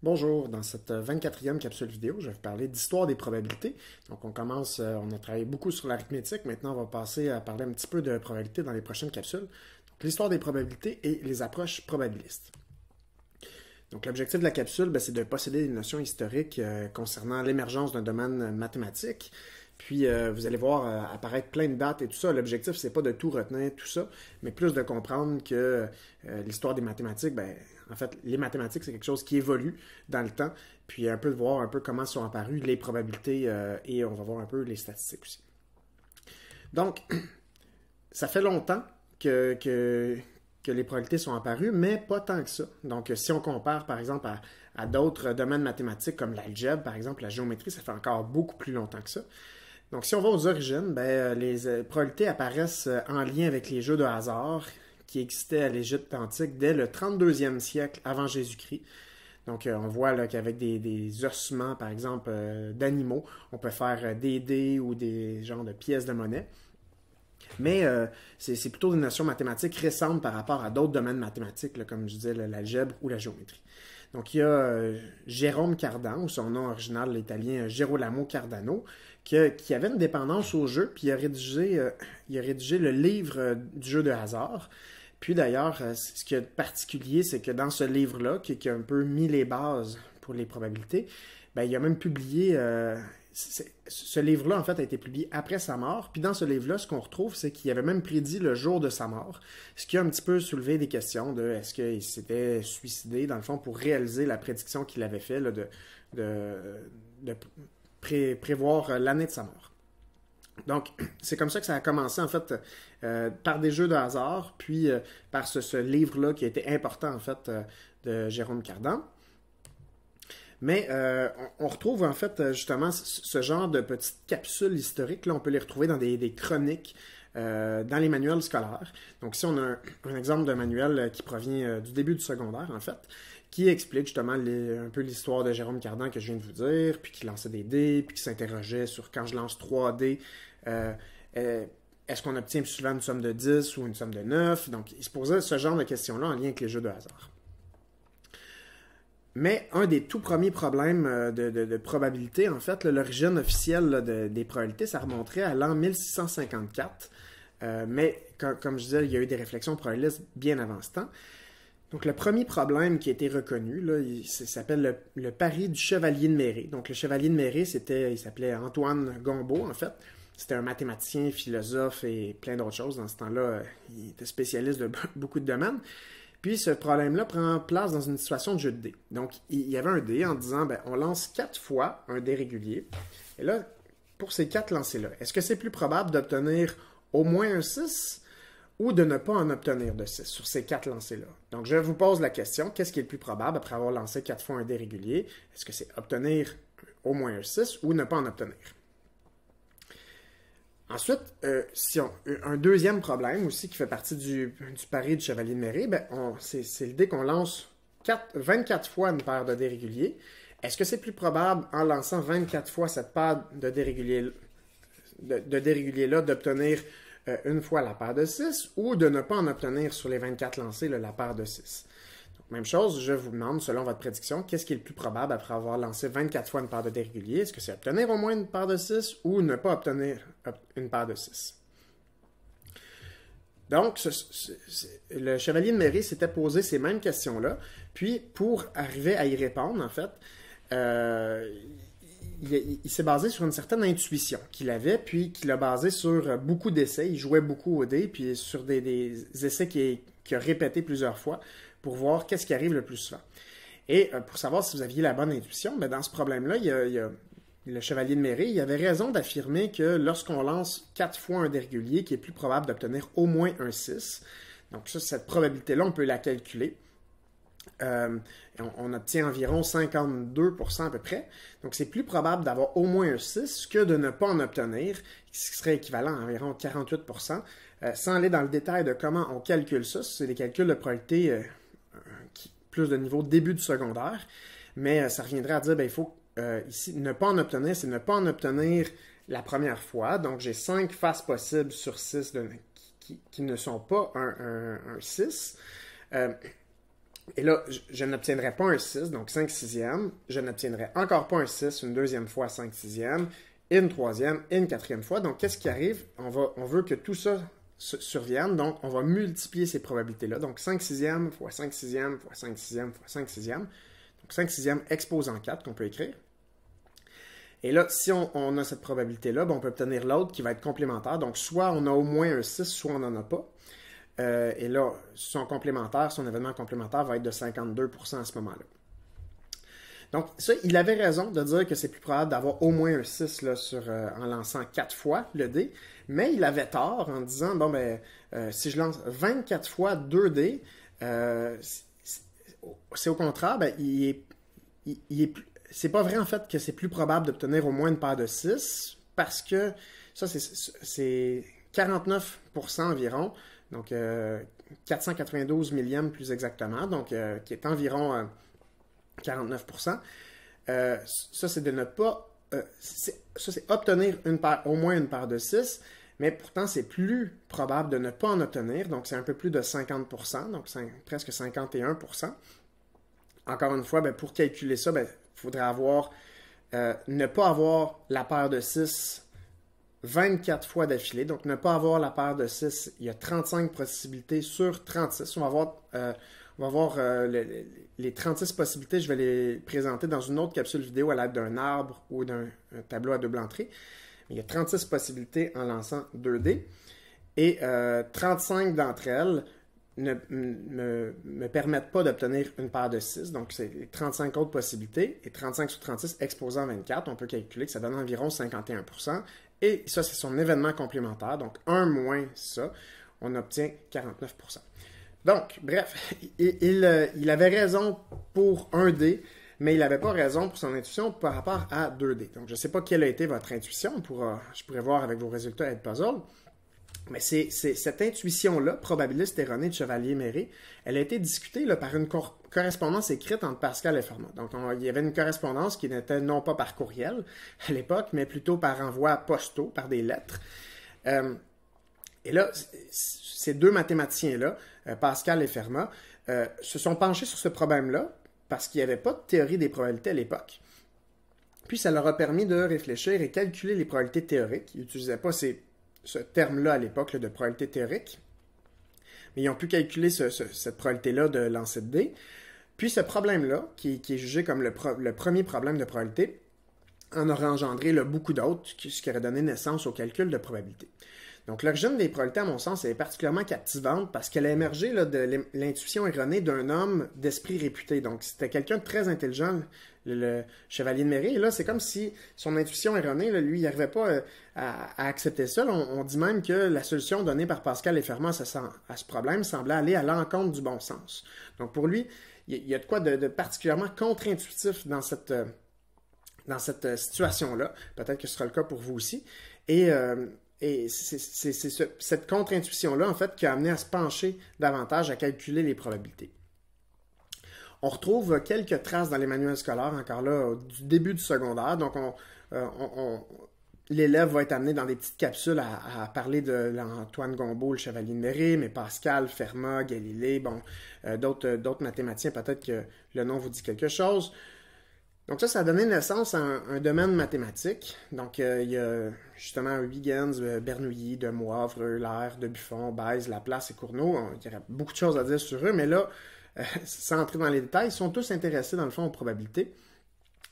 Bonjour, dans cette 24e capsule vidéo, je vais vous parler d'histoire des probabilités. Donc on a travaillé beaucoup sur l'arithmétique, maintenant on va passer à parler un petit peu de probabilité dans les prochaines capsules. Donc l'histoire des probabilités et les approches probabilistes. Donc l'objectif de la capsule, c'est de posséder des notions historiques concernant l'émergence d'un domaine mathématique. Puis vous allez voir apparaître plein de dates et tout ça. L'objectif, c'est pas de tout retenir, tout ça, mais plus de comprendre que l'histoire des mathématiques, en fait, les mathématiques, c'est quelque chose qui évolue dans le temps. Puis un peu de voir un peu comment sont apparues les probabilités et on va voir un peu les statistiques aussi. Donc, ça fait longtemps que les probabilités sont apparues, mais pas tant que ça. Donc, si on compare, par exemple, à d'autres domaines mathématiques comme l'algèbre, par exemple, la géométrie, ça fait encore beaucoup plus longtemps que ça. Donc, si on va aux origines, les probabilités apparaissent en lien avec les jeux de hasard qui existaient à l'Égypte antique dès le 32e siècle avant Jésus-Christ. Donc, on voit là, qu'avec des ossements, par exemple, d'animaux, on peut faire des dés ou des genres de pièces de monnaie. Mais c'est plutôt des notions mathématiques récentes par rapport à d'autres domaines mathématiques, là, comme je disais, l'algèbre ou la géométrie. Donc, il y a Jérôme Cardan, ou son nom original, l'italien Gerolamo Cardano, qui avait une dépendance au jeu, puis il a rédigé le livre du jeu de hasard. Puis d'ailleurs, ce qui est particulier, c'est que dans ce livre-là, qui a un peu mis les bases pour les probabilités, il a même publié... ce livre-là, en fait, a été publié après sa mort. Puis dans ce livre-là, ce qu'on retrouve, c'est qu'il avait même prédit le jour de sa mort. Ce qui a un petit peu soulevé des questions de est-ce qu'il s'était suicidé, dans le fond, pour réaliser la prédiction qu'il avait faite de prévoir l'année de sa mort. Donc, c'est comme ça que ça a commencé, en fait, par des jeux de hasard, puis par ce livre-là qui a été important, en fait, de Jérôme Cardan. Mais on retrouve en fait justement ce genre de petites capsules historiques. Là, on peut les retrouver dans des chroniques, dans les manuels scolaires. Donc ici, on a un exemple d'un manuel qui provient du début du secondaire, en fait, qui explique justement un peu l'histoire de Jérôme Cardan que je viens de vous dire, puis qui lançait des dés, puis qui s'interrogeait sur quand je lance 3 dés, est-ce qu'on obtient plus souvent une somme de 10 ou une somme de 9? Donc, il se posait ce genre de questions-là en lien avec les jeux de hasard. Mais un des tout premiers problèmes de probabilité, en fait, l'origine officielle des probabilités, ça remonterait à l'an 1654. Mais comme je disais, il y a eu des réflexions probabilistes bien avant ce temps. Donc le premier problème qui a été reconnu, là, il s'appelle le pari du chevalier de Méré. Donc le chevalier de Méré, il s'appelait Antoine Gombault, en fait. C'était un mathématicien, philosophe et plein d'autres choses. Dans ce temps-là, il était spécialiste de beaucoup de domaines. Puis ce problème-là prend place dans une situation de jeu de dés. Donc, il y avait un dé en disant, on lance 4 fois un dé régulier. Et là, pour ces 4 lancers-là, est-ce que c'est plus probable d'obtenir au moins un 6 ou de ne pas en obtenir de 6 sur ces 4 lancers-là? Donc, je vous pose la question, qu'est-ce qui est le plus probable après avoir lancé 4 fois un dé régulier? Est-ce que c'est obtenir au moins un 6 ou ne pas en obtenir? Ensuite, un deuxième problème aussi qui fait partie du pari du chevalier de Méré, c'est l'idée qu'on lance 24 fois une paire de dés réguliers. Est-ce que c'est plus probable, en lançant 24 fois cette paire de dés réguliers-là, d'obtenir une fois la paire de 6 ou de ne pas en obtenir sur les 24 lancés la paire de 6? Même chose, je vous demande, selon votre prédiction, qu'est-ce qui est le plus probable après avoir lancé 24 fois une paire de dés réguliers? Est-ce que c'est obtenir au moins une paire de 6 ou ne pas obtenir une paire de 6? Donc, le chevalier de Méré s'était posé ces mêmes questions-là. Puis, pour arriver à y répondre, en fait, il s'est basé sur une certaine intuition qu'il avait, puis qu'il a basé sur beaucoup d'essais. Il jouait beaucoup au dé, puis sur des essais qu'il a répétés plusieurs fois pour voir qu'est-ce qui arrive le plus souvent. Et pour savoir si vous aviez la bonne intuition, dans ce problème-là, le chevalier de Méré, il avait raison d'affirmer que lorsqu'on lance 4 fois un dé régulier, qu'il est plus probable d'obtenir au moins un 6. Donc cette probabilité-là, on peut la calculer. On obtient environ 52% à peu près. Donc, c'est plus probable d'avoir au moins un 6 que de ne pas en obtenir, ce qui serait équivalent à environ 48%. Sans aller dans le détail de comment on calcule ça, c'est des calculs de probabilité plus de niveau début du secondaire, mais ça reviendrait à dire, il faut ici, ne pas en obtenir, c'est ne pas en obtenir la première fois. Donc, j'ai 5 faces possibles sur 6 qui ne sont pas un 6. Et là, je n'obtiendrai pas un 6, donc 5 sixièmes. Je n'obtiendrai encore pas un 6 une deuxième fois, 5 sixièmes, et une troisième, et une quatrième fois. Donc, qu'est-ce qui arrive? On veut que tout ça survienne, donc on va multiplier ces probabilités-là. Donc, 5 sixièmes fois 5 sixièmes fois 5 sixièmes fois 5 sixièmes. Donc, 5 sixièmes exposant 4 qu'on peut écrire. Et là, si on a cette probabilité-là, ben on peut obtenir l'autre qui va être complémentaire. Donc, soit on a au moins un 6, soit on n'en a pas. Et là, son événement complémentaire va être de 52% à ce moment-là. Donc, ça, il avait raison de dire que c'est plus probable d'avoir au moins un 6 là, en lançant 4 fois le dé, mais il avait tort en disant, bon, ben, si je lance 24 fois 2 dés, c'est au contraire, ben, c'est pas vrai en fait que c'est plus probable d'obtenir au moins une paire de 6, parce que ça, c'est 49% environ, donc 492 millièmes plus exactement, donc qui est environ 49%. Ça, c'est de ne pas... c'est obtenir au moins une paire de 6, mais pourtant, c'est plus probable de ne pas en obtenir, donc c'est un peu plus de 50%, donc presque 51%. Encore une fois, ben, pour calculer ça, ben, il faudrait ne pas avoir la paire de 6 24 fois d'affilée. Donc, ne pas avoir la paire de 6, il y a 35 possibilités sur 36. On va voir les 36 possibilités. Je vais les présenter dans une autre capsule vidéo à l'aide d'un arbre ou d'un tableau à double entrée. Il y a 36 possibilités en lançant 2 dés. Et 35 d'entre elles ne me permettent pas d'obtenir une paire de 6. Donc, c'est 35 autres possibilités. Et 35 sur 36 exposant 24, on peut calculer que ça donne environ 51%. Et ça, c'est son événement complémentaire. Donc, 1 moins ça, on obtient 49%. Donc, bref, il avait raison pour 1 dé, mais il n'avait pas raison pour son intuition par rapport à 2 dés. Donc, je ne sais pas quelle a été votre intuition. Je pourrais voir avec vos résultats et puzzle. Mais c'est cette intuition-là, probabiliste erronée de Chevalier-Méré, elle a été discutée là, par une correspondance écrite entre Pascal et Fermat. Donc, il y avait une correspondance qui n'était non pas par courriel à l'époque, mais plutôt par envoi postaux, par des lettres. Et là, ces deux mathématiciens-là, Pascal et Fermat, se sont penchés sur ce problème-là parce qu'il n'y avait pas de théorie des probabilités à l'époque. Puis, ça leur a permis de réfléchir et calculer les probabilités théoriques. Ils n'utilisaient pas ce terme-là à l'époque de probabilité théorique. Mais ils ont pu calculer cette probabilité-là de lancer de dés. Puis ce problème-là, qui est jugé comme le premier problème de probabilité, en aurait engendré beaucoup d'autres, ce qui aurait donné naissance au calcul de probabilité. Donc l'origine des probabilités, à mon sens, est particulièrement captivante parce qu'elle a émergé là, de l'intuition erronée d'un homme d'esprit réputé. Donc c'était quelqu'un de très intelligent, le Chevalier de Méré. Et là, c'est comme si son intuition erronée, là, lui, il n'arrivait pas à accepter ça. Là, on dit même que la solution donnée par Pascal et Fermat à ce problème semblait aller à l'encontre du bon sens. Donc pour lui, il y a de quoi de particulièrement contre-intuitif dans cette situation-là. Peut-être que ce sera le cas pour vous aussi. Et c'est cette contre-intuition-là, en fait, qui a amené à se pencher davantage à calculer les probabilités. On retrouve quelques traces dans les manuels scolaires, encore là, du début du secondaire. Donc, l'élève va être amené dans des petites capsules à parler de Antoine Gombault, le Chevalier de Méré, mais Pascal, Fermat, Galilée, d'autres mathématiciens, peut-être que le nom vous dit quelque chose. Donc ça a donné naissance à un domaine mathématique. Donc il y a justement Huygens, Bernoulli, Demoivre, Euler, de Buffon, Bayes, Laplace et Cournot. Il y aurait beaucoup de choses à dire sur eux, mais là, sans entrer dans les détails, ils sont tous intéressés dans le fond aux probabilités.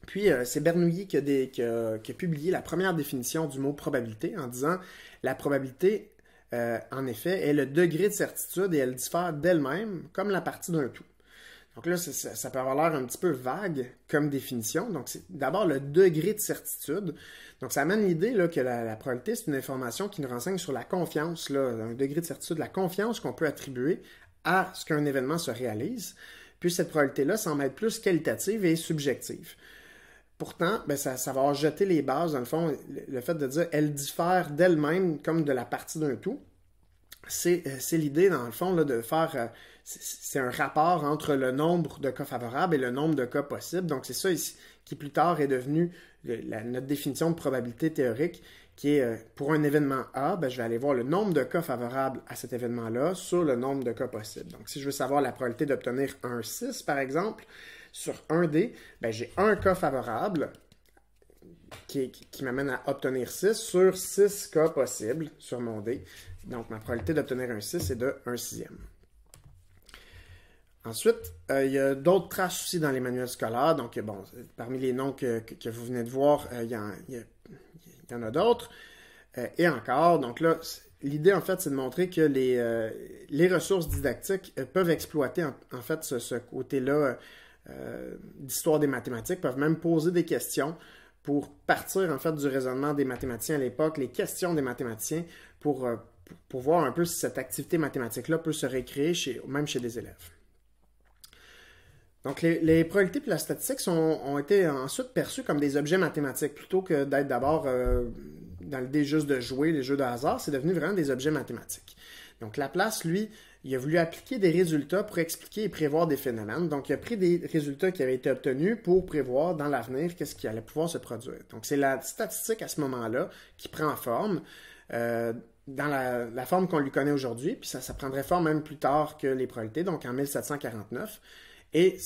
Puis c'est Bernoulli qui a publié la première définition du mot probabilité en disant la probabilité, en effet, est le degré de certitude et elle diffère d'elle-même comme la partie d'un tout. Donc là, ça peut avoir l'air un petit peu vague comme définition. Donc, c'est d'abord le degré de certitude. Donc, ça amène l'idée là, que la probabilité, c'est une information qui nous renseigne sur la confiance, là, un degré de certitude, la confiance qu'on peut attribuer à ce qu'un événement se réalise. Puis, cette probabilité-là semble être plus qualitative et subjective. Pourtant, ben, ça va jeter les bases, dans le fond, le fait de dire elle diffère d'elle-même comme de la partie d'un tout. C'est l'idée, dans le fond, là, de faire... c'est un rapport entre le nombre de cas favorables et le nombre de cas possibles. Donc, c'est ça ici, qui plus tard est devenu notre définition de probabilité théorique, qui est pour un événement A, ben, je vais aller voir le nombre de cas favorables à cet événement-là sur le nombre de cas possibles. Donc, si je veux savoir la probabilité d'obtenir un 6, par exemple, sur un dé, ben, j'ai un cas favorable qui m'amène à obtenir 6 sur 6 cas possibles sur mon dé. Donc, ma probabilité d'obtenir un 6 est de 1 sixième. Ensuite, il y a d'autres traces aussi dans les manuels scolaires. Donc, bon, parmi les noms que vous venez de voir, il y en a d'autres. Et encore, donc là, l'idée, en fait, c'est de montrer que les ressources didactiques peuvent exploiter, en fait, ce côté-là d'histoire des mathématiques, peuvent même poser des questions pour partir, en fait, du raisonnement des mathématiciens à l'époque, les questions des mathématiciens, pour voir un peu si cette activité mathématique-là peut se récréer même chez des élèves. Donc, les probabilités et la statistique ont été ensuite perçues comme des objets mathématiques, plutôt que d'être d'abord dans l'idée juste de jouer les jeux de hasard, c'est devenu vraiment des objets mathématiques. Donc, Laplace, lui, il a voulu appliquer des résultats pour expliquer et prévoir des phénomènes. Donc, il a pris des résultats qui avaient été obtenus pour prévoir dans l'avenir qu'est-ce qui allait pouvoir se produire. Donc, c'est la statistique à ce moment-là qui prend forme dans la forme qu'on lui connaît aujourd'hui, puis ça prendrait forme même plus tard que les probabilités, donc en 1749. Et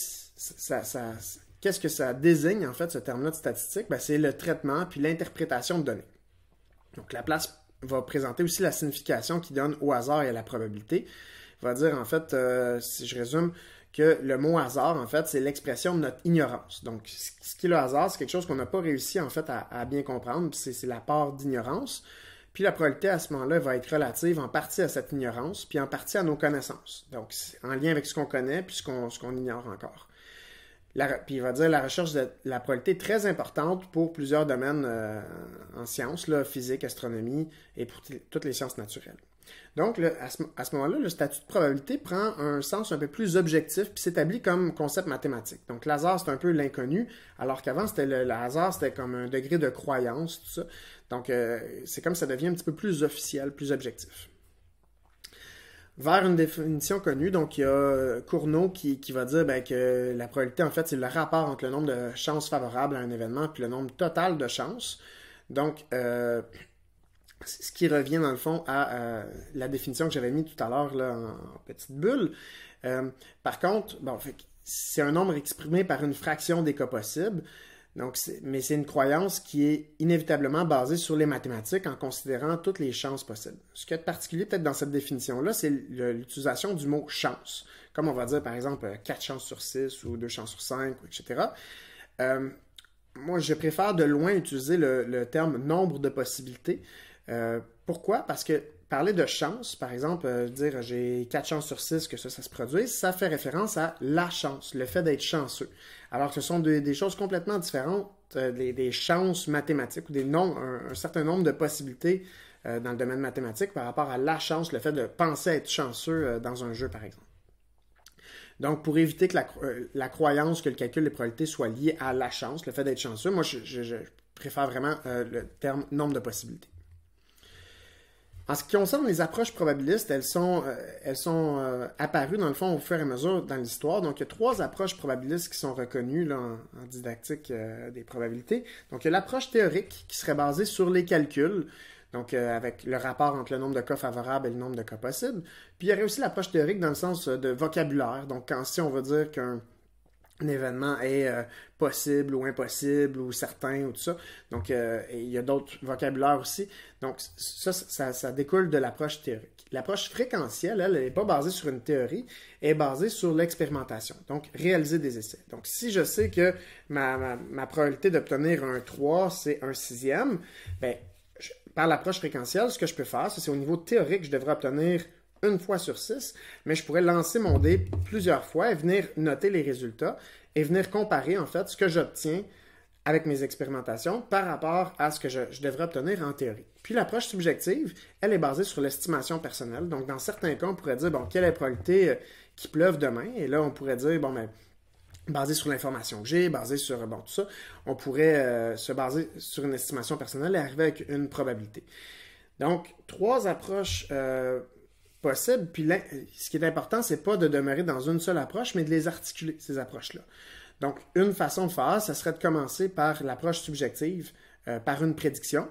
qu'est-ce que ça désigne, en fait, ce terme-là de statistique? Ben, c'est le traitement puis l'interprétation de données. Donc, Laplace va présenter aussi la signification qu'il donne au hasard et à la probabilité. Il va dire, en fait, si je résume, que le mot hasard, en fait, c'est l'expression de notre ignorance. Donc, ce qui est le hasard, c'est quelque chose qu'on n'a pas réussi, en fait, à bien comprendre, c'est la part d'ignorance. Puis la probabilité, à ce moment-là, va être relative en partie à cette ignorance, puis en partie à nos connaissances. Donc, en lien avec ce qu'on connaît, puis ce qu'on ignore encore. Puis il va dire la recherche de la probabilité est très importante pour plusieurs domaines en sciences, là, physique, astronomie, et pour toutes les sciences naturelles. Donc, à ce moment-là, le statut de probabilité prend un sens un peu plus objectif, puis s'établit comme concept mathématique. Donc, le hasard, c'est un peu l'inconnu, alors qu'avant, le hasard, c'était comme un degré de croyance, tout ça. Donc, c'est comme ça devient un petit peu plus officiel, plus objectif. Vers une définition connue, donc il y a Cournot qui va dire que la probabilité, en fait, c'est le rapport entre le nombre de chances favorables à un événement puis le nombre total de chances. Donc, ce qui revient, dans le fond, à la définition que j'avais mis tout à l'heure en petite bulle. Par contre, bon, c'est un nombre exprimé par une fraction des cas possibles. Donc, mais c'est une croyance qui est inévitablement basée sur les mathématiques en considérant toutes les chances possibles. Ce qui est particulier peut-être dans cette définition-là, c'est l'utilisation du mot chance. Comme on va dire, par exemple, 4 chances sur 6 ou 2 chances sur 5, etc. Moi, je préfère de loin utiliser le terme nombre de possibilités. Pourquoi? Parce que parler de chance, par exemple, dire j'ai 4 chances sur 6 que ça se produise, ça fait référence à la chance, le fait d'être chanceux. Alors que ce sont des choses complètement différentes, des chances mathématiques ou un certain nombre de possibilités dans le domaine mathématique par rapport à la chance, le fait de penser être chanceux dans un jeu, par exemple. Donc, pour éviter que la croyance que le calcul des probabilités soit lié à la chance, le fait d'être chanceux, moi, je préfère vraiment le terme nombre de possibilités. En ce qui concerne les approches probabilistes, elles sont apparues dans le fond au fur et à mesure dans l'histoire. Donc, il y a 3 approches probabilistes qui sont reconnues là, en didactique des probabilités. Donc, il y a l'approche théorique qui serait basée sur les calculs, donc avec le rapport entre le nombre de cas favorables et le nombre de cas possibles. Puis, il y aurait aussi l'approche théorique dans le sens de vocabulaire. Donc, si on veut dire qu'un événement est possible ou impossible ou certain ou tout ça. Donc, il y a d'autres vocabulaires aussi. Donc, ça découle de l'approche théorique. L'approche fréquentielle, elle n'est pas basée sur une théorie, elle est basée sur l'expérimentation. Donc, réaliser des essais. Donc, si je sais que ma probabilité d'obtenir un 3, c'est un sixième, bien, par l'approche fréquentielle, ce que je peux faire, c'est au niveau théorique, je devrais obtenir une fois sur 6, mais je pourrais lancer mon dé plusieurs fois et venir noter les résultats et venir comparer, en fait, ce que j'obtiens avec mes expérimentations par rapport à ce que je devrais obtenir en théorie. Puis l'approche subjective, elle est basée sur l'estimation personnelle. Donc, dans certains cas, on pourrait dire, bon, quelle est la probabilité qu'il pleuve demain? Et là, on pourrait dire, bon, ben, basé sur l'information que j'ai, basé sur, bon, tout ça, on pourrait se baser sur une estimation personnelle et arriver avec une probabilité. Donc, 3 approches possible. Puis là, ce qui est important, c'est pas de demeurer dans une seule approche, mais de les articuler, ces approches-là. Donc, une façon de faire, ça serait de commencer par l'approche subjective, par une prédiction.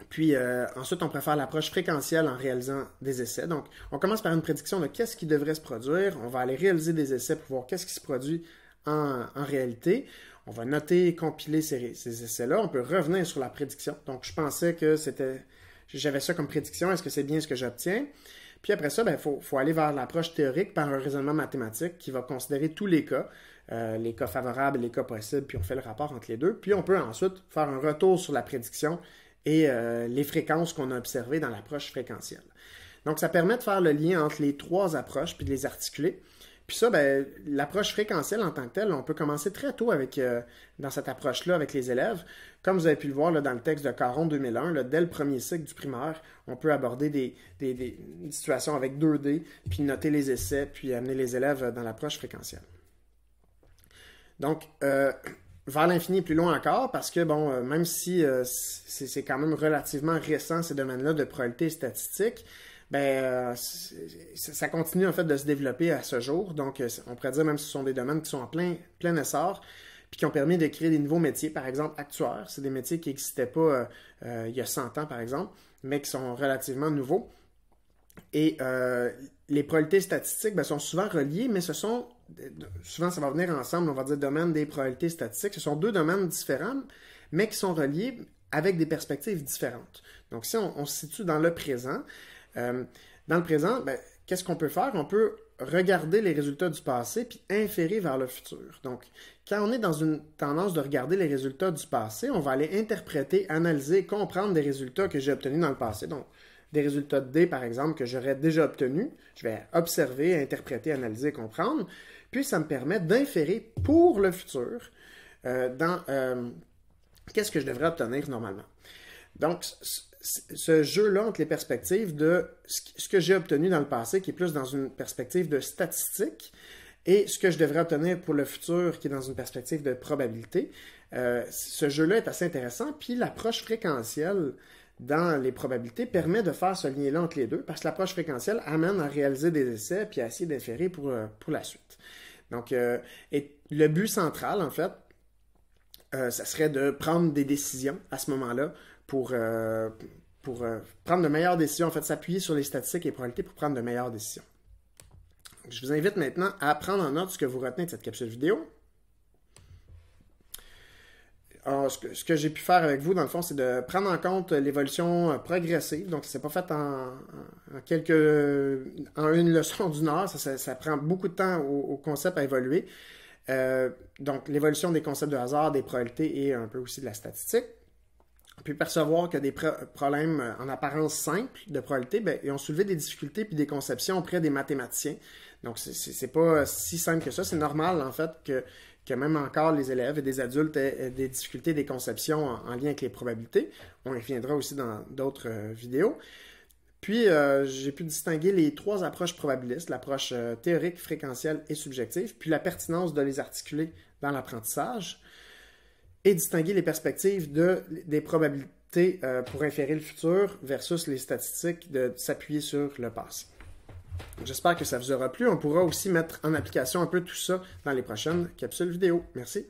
Puis ensuite, on préfère l'approche fréquentielle en réalisant des essais. Donc, on commence par une prédiction de qu'est-ce qui devrait se produire. On va aller réaliser des essais pour voir qu'est-ce qui se produit en réalité. On va noter et compiler ces essais-là. On peut revenir sur la prédiction. Donc, je pensais que j'avais ça comme prédiction. Est-ce que c'est bien ce que j'obtiens? Puis après ça, il faut aller vers l'approche théorique par un raisonnement mathématique qui va considérer tous les cas favorables, les cas possibles, puis on fait le rapport entre les deux. Puis on peut ensuite faire un retour sur la prédiction et les fréquences qu'on a observées dans l'approche fréquentielle. Donc, ça permet de faire le lien entre les trois approches puis de les articuler. Puis ça, l'approche fréquentielle en tant que telle, on peut commencer très tôt dans cette approche-là avec les élèves. Comme vous avez pu le voir là, dans le texte de Caron 2001, là, dès le premier cycle du primaire, on peut aborder des situations avec 2D, puis noter les essais, puis amener les élèves dans l'approche fréquentielle. Donc, vers l'infini plus loin encore, parce que, même si c'est quand même relativement récent, ces domaines-là de probabilité statistique, ça continue en fait de se développer à ce jour. Donc, on pourrait dire même que ce sont des domaines qui sont en plein essor, puis qui ont permis de créer des nouveaux métiers. Par exemple, actuaires, c'est des métiers qui n'existaient pas il y a 100 ans, par exemple, mais qui sont relativement nouveaux. Et les probabilités statistiques sont souvent reliées, mais souvent ça va venir ensemble, on va dire domaine des probabilités statistiques. Ce sont deux domaines différents, mais qui sont reliés avec des perspectives différentes. Donc, si on se situe dans le présent, qu'est-ce qu'on peut faire? On peut regarder les résultats du passé puis inférer vers le futur. Donc, quand on est dans une tendance de regarder les résultats du passé, on va aller interpréter, analyser, comprendre des résultats que j'ai obtenus dans le passé. Donc, des résultats de D, par exemple, que j'aurais déjà obtenus, je vais observer, interpréter, analyser, comprendre. Puis, ça me permet d'inférer pour le futur qu'est-ce que je devrais obtenir normalement. Donc, ce jeu-là entre les perspectives de ce que j'ai obtenu dans le passé, qui est plus dans une perspective de statistique, et ce que je devrais obtenir pour le futur, qui est dans une perspective de probabilité, ce jeu-là est assez intéressant. Puis l'approche fréquentielle dans les probabilités permet de faire ce lien-là entre les deux, parce que l'approche fréquentielle amène à réaliser des essais puis à essayer d'inférer pour la suite. Donc, et le but central, en fait, ça serait de prendre des décisions à ce moment-là pour prendre de meilleures décisions, en fait, s'appuyer sur les statistiques et les probabilités pour prendre de meilleures décisions. Donc, je vous invite maintenant à prendre en note ce que vous retenez de cette capsule vidéo. Alors, ce que j'ai pu faire avec vous, dans le fond, c'est de prendre en compte l'évolution progressive. Donc, c'est pas fait en une leçon d'une heure. Ça prend beaucoup de temps au concept à évoluer. Donc, l'évolution des concepts de hasard, des probabilités et un peu aussi de la statistique. Puis percevoir que des problèmes en apparence simples de probabilité, ils ont soulevé des difficultés puis des conceptions auprès des mathématiciens. Donc, c'est pas si simple que ça. C'est normal, en fait, que même encore les élèves et des adultes aient des difficultés, des conceptions en lien avec les probabilités. On y reviendra aussi dans d'autres vidéos. Puis, j'ai pu distinguer les trois approches probabilistes, l'approche théorique, fréquentielle et subjective, puis la pertinence de les articuler dans l'apprentissage, et distinguer les perspectives des probabilités pour inférer le futur versus les statistiques de s'appuyer sur le passé. J'espère que ça vous aura plu. On pourra aussi mettre en application un peu tout ça dans les prochaines capsules vidéo. Merci.